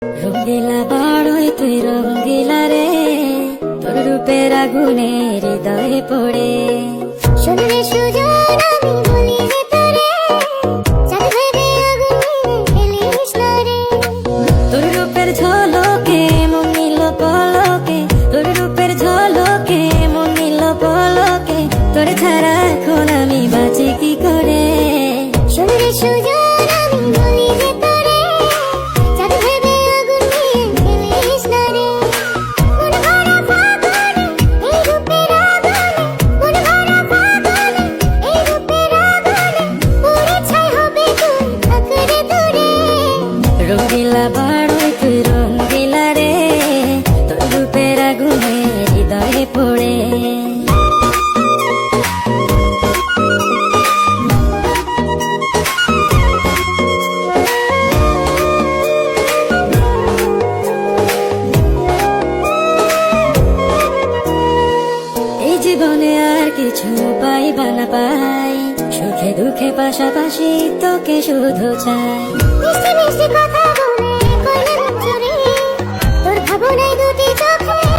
রঙ্গিলা বাড়ই তুই রঙ্গিলা রে, তোর রূপের আগুনে হৃদয়ে পড়ে। শুনলে সুজন আমি বলি রে তোরে, চাঁদ ভেবে আগুন নিয়ে খেলিস না রে। তোর রূপের ঝলকে মন নিল পলকে, তোর রূপের ঝলকে মন নিল পলকে, তোর ছাড়া এখন আমি বাঁচি কি করে। শুনলে সুজন আমি বলি রে তোরে, চাঁদ ভেবে আগুন নিয়ে খেলিস না রে। মন ভরা ফাগুনে এই রূপের আগুনে, মন ভরা ফাগুনে এই রূপের আগুনে, পুড়ে ছাই হবে তুই থাক রে দূরে। রঙ্গিলা বাড়ই তুই রঙ্গিলা রে, তোর রূপের আগুনে হৃদয়ে পড়ে। এই জীবনে আর কিছু পাই বা না পাই, সুখে দুঃখে পাশাপাশি তোকে শুধু চাই। মিষ্টি মিষ্টি